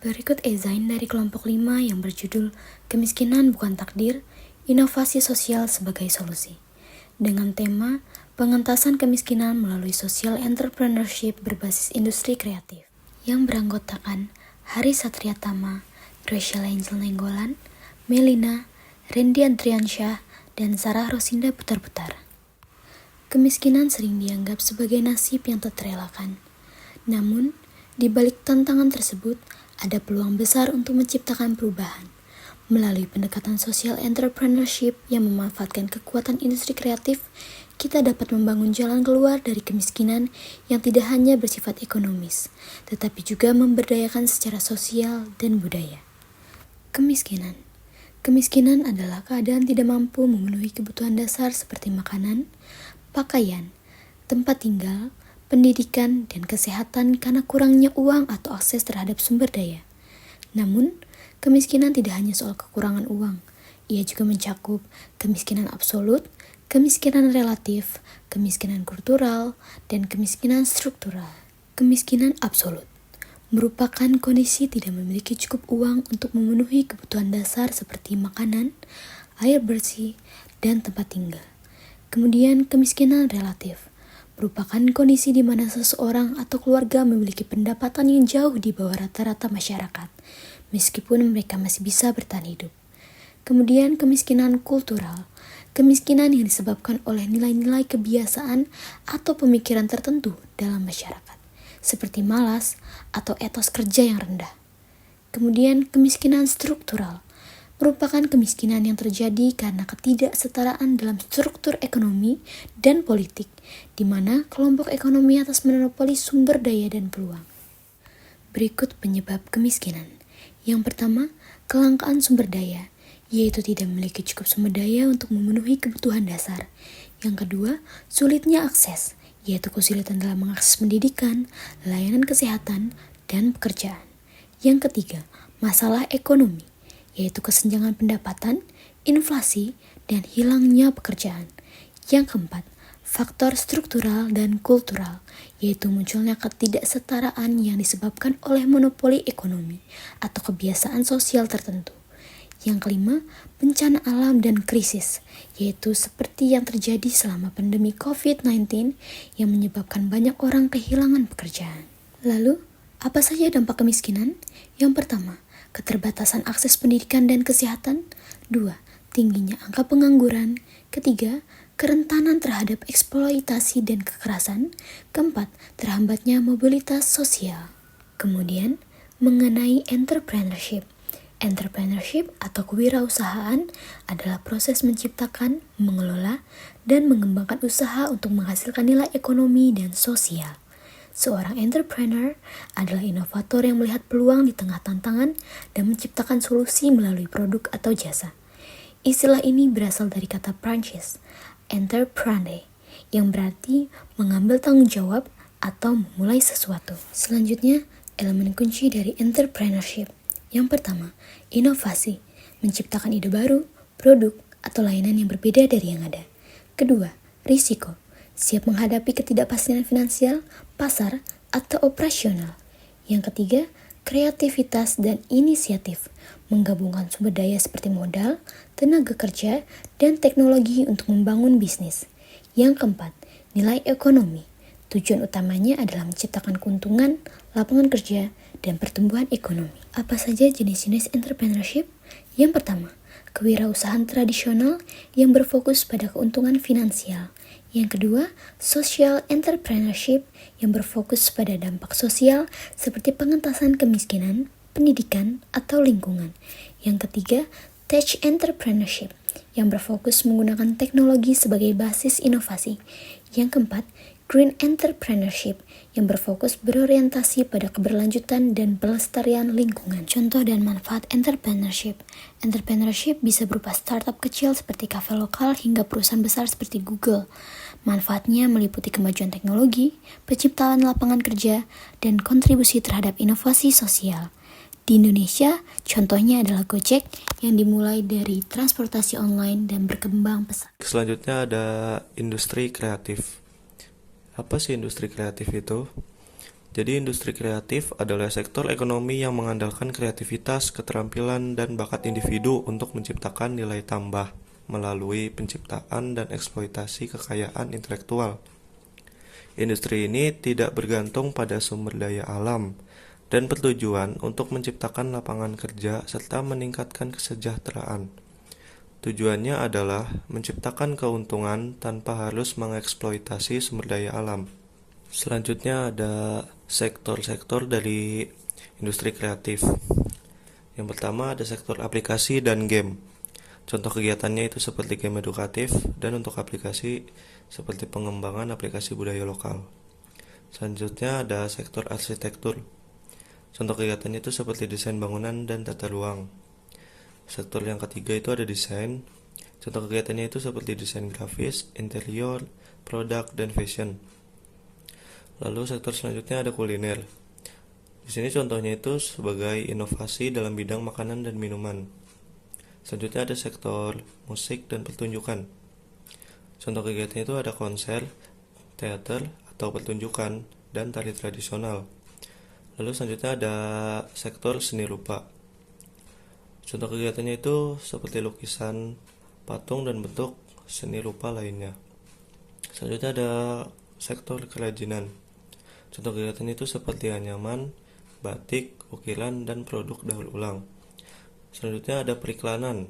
Berikut esain dari kelompok 5 yang berjudul Kemiskinan Bukan Takdir, Inovasi Sosial Sebagai Solusi. Dengan tema Pengentasan Kemiskinan Melalui Social Entrepreneurship Berbasis Industri Kreatif. Yang beranggotakan Hari Satria Tama, Rachel Angel Nenggolan, Melina, Randy Adriansyah, dan Sarah Rosinda Putar-Putar. Kemiskinan sering dianggap sebagai nasib yang tak terelakkan. Namun, di balik tantangan tersebut, ada peluang besar untuk menciptakan perubahan. Melalui pendekatan social entrepreneurship yang memanfaatkan kekuatan industri kreatif, kita dapat membangun jalan keluar dari kemiskinan yang tidak hanya bersifat ekonomis, tetapi juga memberdayakan secara sosial dan budaya. Kemiskinan. Kemiskinan adalah keadaan tidak mampu memenuhi kebutuhan dasar seperti makanan, pakaian, tempat tinggal, pendidikan, dan kesehatan karena kurangnya uang atau akses terhadap sumber daya. Namun, kemiskinan tidak hanya soal kekurangan uang. Ia juga mencakup kemiskinan absolut, kemiskinan relatif, kemiskinan kultural, dan kemiskinan struktural. Kemiskinan absolut merupakan kondisi tidak memiliki cukup uang untuk memenuhi kebutuhan dasar seperti makanan, air bersih, dan tempat tinggal. Kemudian kemiskinan relatif merupakan kondisi di mana seseorang atau keluarga memiliki pendapatan yang jauh di bawah rata-rata masyarakat, meskipun mereka masih bisa bertahan hidup. Kemudian kemiskinan kultural, kemiskinan yang disebabkan oleh nilai-nilai kebiasaan atau pemikiran tertentu dalam masyarakat, seperti malas atau etos kerja yang rendah. Kemudian kemiskinan struktural, merupakan kemiskinan yang terjadi karena ketidaksetaraan dalam struktur ekonomi dan politik, di mana kelompok ekonomi atas monopoli sumber daya dan peluang. Berikut penyebab kemiskinan. Yang pertama, kelangkaan sumber daya, yaitu tidak memiliki cukup sumber daya untuk memenuhi kebutuhan dasar. Yang kedua, sulitnya akses, yaitu kesulitan dalam mengakses pendidikan, layanan kesehatan, dan pekerjaan. Yang ketiga, masalah ekonomi, yaitu kesenjangan pendapatan, inflasi, dan hilangnya pekerjaan. Yang keempat, faktor struktural dan kultural, yaitu munculnya ketidaksetaraan yang disebabkan oleh monopoli ekonomi atau kebiasaan sosial tertentu. Yang kelima, bencana alam dan krisis, yaitu seperti yang terjadi selama pandemi COVID-19 yang menyebabkan banyak orang kehilangan pekerjaan. Lalu, apa saja dampak kemiskinan? Yang pertama, keterbatasan akses pendidikan dan kesehatan. 2. Tingginya angka pengangguran. Ketiga, kerentanan terhadap eksploitasi dan kekerasan. Keempat, terhambatnya mobilitas sosial. Kemudian, mengenai entrepreneurship. Entrepreneurship atau kewirausahaan adalah proses menciptakan, mengelola, dan mengembangkan usaha untuk menghasilkan nilai ekonomi dan sosial. Seorang entrepreneur adalah inovator yang melihat peluang di tengah tantangan dan menciptakan solusi melalui produk atau jasa. Istilah ini berasal dari kata Prancis, entreprendre, yang berarti mengambil tanggung jawab atau memulai sesuatu. Selanjutnya, elemen kunci dari entrepreneurship. Yang pertama, inovasi, menciptakan ide baru, produk, atau layanan yang berbeda dari yang ada. Kedua, risiko, siap menghadapi ketidakpastian finansial, pasar, atau operasional. Yang ketiga, kreativitas dan inisiatif, menggabungkan sumber daya seperti modal, tenaga kerja, dan teknologi untuk membangun bisnis. Yang keempat, nilai ekonomi, tujuan utamanya adalah menciptakan keuntungan, lapangan kerja, dan pertumbuhan ekonomi. Apa saja jenis-jenis entrepreneurship? Yang pertama, kewirausahaan tradisional yang berfokus pada keuntungan finansial. Yang kedua, social entrepreneurship yang berfokus pada dampak sosial seperti pengentasan kemiskinan, pendidikan, atau lingkungan. Yang ketiga, tech entrepreneurship yang berfokus menggunakan teknologi sebagai basis inovasi. Yang keempat, green entrepreneurship yang berfokus berorientasi pada keberlanjutan dan pelestarian lingkungan. Contoh dan manfaat entrepreneurship. Entrepreneurship bisa berupa startup kecil seperti kafe lokal hingga perusahaan besar seperti Google. Manfaatnya meliputi kemajuan teknologi, penciptaan lapangan kerja, dan kontribusi terhadap inovasi sosial. Di Indonesia, contohnya adalah Gojek yang dimulai dari transportasi online dan berkembang pesat. Selanjutnya ada industri kreatif. Apa sih industri kreatif itu? Jadi industri kreatif adalah sektor ekonomi yang mengandalkan kreativitas, keterampilan, dan bakat individu untuk menciptakan nilai tambah melalui penciptaan dan eksploitasi kekayaan intelektual. Industri ini tidak bergantung pada sumber daya alam dan bertujuan untuk menciptakan lapangan kerja serta meningkatkan kesejahteraan. Tujuannya adalah menciptakan keuntungan tanpa harus mengeksploitasi sumber daya alam. Selanjutnya ada sektor-sektor dari industri kreatif. Yang pertama ada sektor aplikasi dan game. Contoh kegiatannya itu seperti game edukatif dan untuk aplikasi seperti pengembangan aplikasi budaya lokal. Selanjutnya ada sektor arsitektur. Contoh kegiatannya itu seperti desain bangunan dan tata ruang. Sektor yang ketiga itu ada desain. Contoh kegiatannya itu seperti desain grafis, interior, produk, dan fashion. Lalu sektor selanjutnya ada kuliner. Di sini contohnya itu sebagai inovasi dalam bidang makanan dan minuman. Selanjutnya ada sektor musik dan pertunjukan. Contoh kegiatannya itu ada konser, teater atau pertunjukan, dan tari tradisional. Lalu selanjutnya ada sektor seni rupa. Contoh kegiatannya itu seperti lukisan, patung, dan bentuk seni rupa lainnya. Selanjutnya ada sektor kerajinan. Contoh kegiatan itu seperti anyaman, batik, ukiran, dan produk daur ulang. Selanjutnya ada periklanan.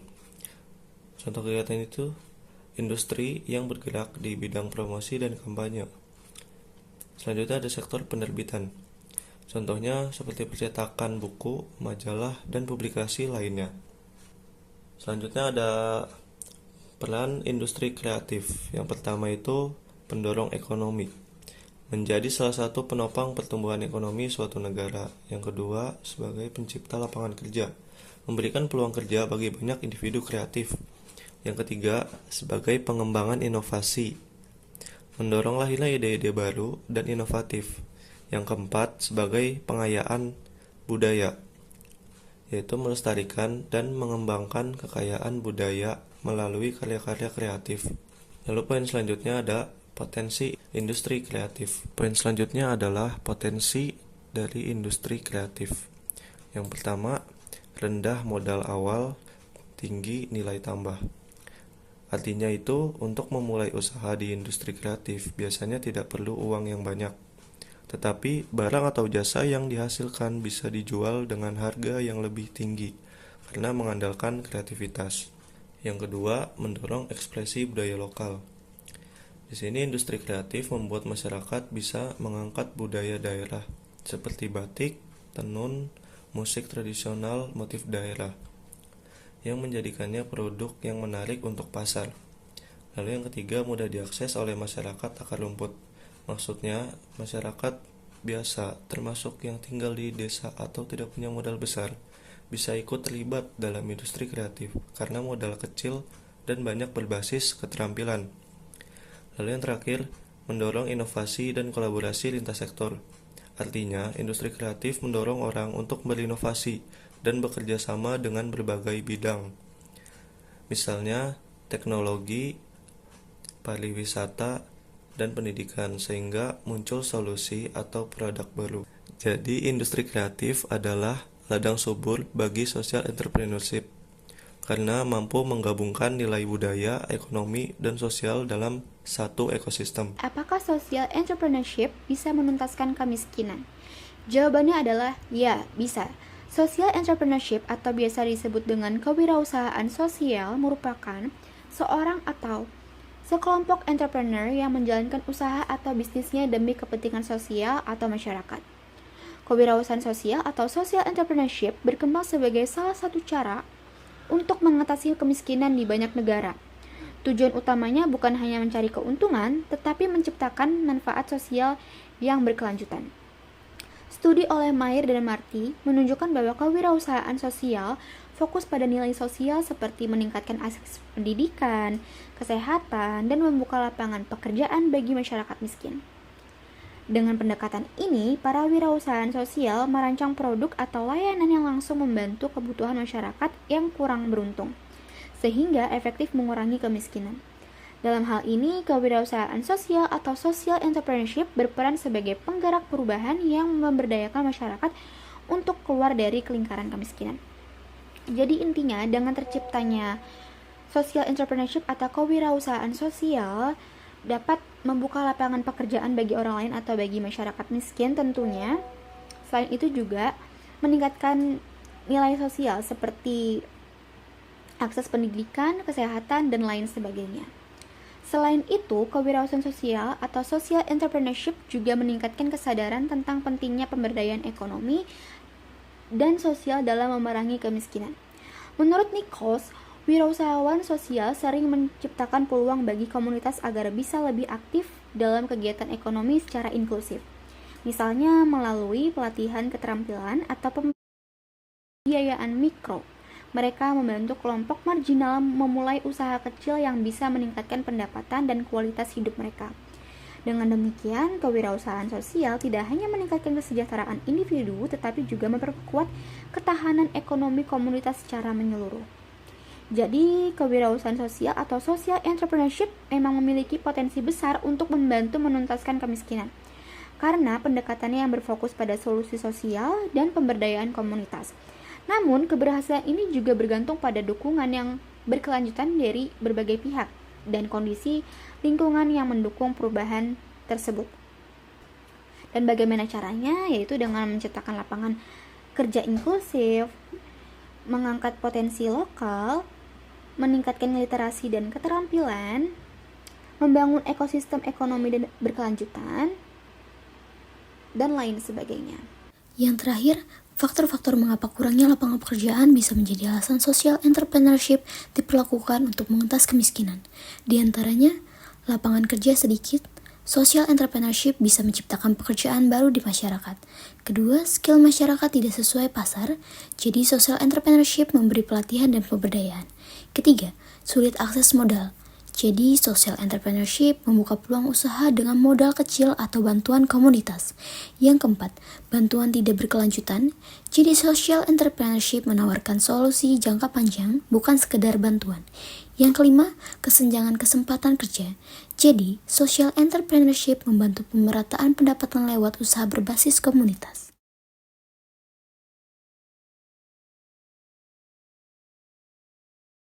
Contoh kegiatan itu industri yang bergerak di bidang promosi dan kampanye. Selanjutnya ada sektor penerbitan. Contohnya seperti percetakan buku, majalah, dan publikasi lainnya. Selanjutnya ada peran industri kreatif. Yang pertama itu pendorong ekonomi, menjadi salah satu penopang pertumbuhan ekonomi suatu negara. Yang kedua, sebagai pencipta lapangan kerja, memberikan peluang kerja bagi banyak individu kreatif. Yang ketiga, sebagai pengembangan inovasi, mendorong lahirnya ide-ide baru dan inovatif. Yang keempat, sebagai pengayaan budaya, yaitu melestarikan dan mengembangkan kekayaan budaya melalui karya-karya kreatif. Lalu poin selanjutnya ada potensi industri kreatif. Poin selanjutnya adalah potensi dari industri kreatif. Yang pertama, rendah modal awal, tinggi nilai tambah. Artinya itu, untuk memulai usaha di industri kreatif biasanya tidak perlu uang yang banyak, tetapi barang atau jasa yang dihasilkan bisa dijual dengan harga yang lebih tinggi karena mengandalkan kreativitas. Yang kedua, mendorong ekspresi budaya lokal. Di sini industri kreatif membuat masyarakat bisa mengangkat budaya daerah seperti batik, tenun, musik tradisional, motif daerah yang menjadikannya produk yang menarik untuk pasar. Lalu yang ketiga, mudah diakses oleh masyarakat akar rumput. Maksudnya, masyarakat biasa termasuk yang tinggal di desa atau tidak punya modal besar bisa ikut terlibat dalam industri kreatif karena modal kecil dan banyak berbasis keterampilan. Lalu yang terakhir, mendorong inovasi dan kolaborasi lintas sektor. Artinya, industri kreatif mendorong orang untuk berinovasi dan bekerja sama dengan berbagai bidang. Misalnya, teknologi, pariwisata, dan pendidikan sehingga muncul solusi atau produk baru. Jadi, industri kreatif adalah ladang subur bagi social entrepreneurship karena mampu menggabungkan nilai budaya, ekonomi, dan sosial dalam satu ekosistem. Apakah social entrepreneurship bisa menuntaskan kemiskinan? Jawabannya adalah ya, bisa. Social entrepreneurship atau biasa disebut dengan kewirausahaan sosial merupakan seorang atau sekelompok entrepreneur yang menjalankan usaha atau bisnisnya demi kepentingan sosial atau masyarakat. Kewirausahaan sosial atau social entrepreneurship berkembang sebagai salah satu cara untuk mengatasi kemiskinan di banyak negara. Tujuan utamanya bukan hanya mencari keuntungan, tetapi menciptakan manfaat sosial yang berkelanjutan. Studi oleh Mayer dan Marty menunjukkan bahwa kewirausahaan sosial fokus pada nilai sosial seperti meningkatkan akses pendidikan, kesehatan, dan membuka lapangan pekerjaan bagi masyarakat miskin. Dengan pendekatan ini, para wirausahaan sosial merancang produk atau layanan yang langsung membantu kebutuhan masyarakat yang kurang beruntung, sehingga efektif mengurangi kemiskinan. Dalam hal ini, kewirausahaan sosial atau social entrepreneurship berperan sebagai penggerak perubahan yang memberdayakan masyarakat untuk keluar dari lingkaran kemiskinan. Jadi intinya, dengan terciptanya social entrepreneurship atau kewirausahaan sosial dapat membuka lapangan pekerjaan bagi orang lain atau bagi masyarakat miskin tentunya. Selain itu juga meningkatkan nilai sosial seperti akses pendidikan, kesehatan, dan lain sebagainya. Selain itu, kewirausahaan sosial atau social entrepreneurship juga meningkatkan kesadaran tentang pentingnya pemberdayaan ekonomi dan sosial dalam memerangi kemiskinan. Menurut Nichols, wirausahawan sosial sering menciptakan peluang bagi komunitas agar bisa lebih aktif dalam kegiatan ekonomi secara inklusif. Misalnya melalui pelatihan keterampilan atau pembiayaan mikro. Mereka membantu kelompok marginal memulai usaha kecil yang bisa meningkatkan pendapatan dan kualitas hidup mereka. Dengan demikian, kewirausahaan sosial tidak hanya meningkatkan kesejahteraan individu, tetapi juga memperkuat ketahanan ekonomi komunitas secara menyeluruh. Jadi, kewirausahaan sosial atau social entrepreneurship memang memiliki potensi besar untuk membantu menuntaskan kemiskinan, karena pendekatannya yang berfokus pada solusi sosial dan pemberdayaan komunitas. Namun, keberhasilan ini juga bergantung pada dukungan yang berkelanjutan dari berbagai pihak dan kondisi lingkungan yang mendukung perubahan tersebut. Dan bagaimana caranya? Yaitu dengan menciptakan lapangan kerja inklusif, mengangkat potensi lokal, meningkatkan literasi dan keterampilan, membangun ekosistem ekonomi dan berkelanjutan, dan lain sebagainya. Yang terakhir, faktor-faktor mengapa kurangnya lapangan pekerjaan bisa menjadi alasan social entrepreneurship diperlakukan untuk mengentas kemiskinan. Di antaranya, lapangan kerja sedikit, social entrepreneurship bisa menciptakan pekerjaan baru di masyarakat. Kedua, skill masyarakat tidak sesuai pasar, jadi social entrepreneurship memberi pelatihan dan pemberdayaan. Ketiga, sulit akses modal. Jadi, social entrepreneurship membuka peluang usaha dengan modal kecil atau bantuan komunitas. Yang keempat, bantuan tidak berkelanjutan. Jadi, social entrepreneurship menawarkan solusi jangka panjang, bukan sekedar bantuan. Yang kelima, kesenjangan kesempatan kerja. Jadi, social entrepreneurship membantu pemerataan pendapatan lewat usaha berbasis komunitas.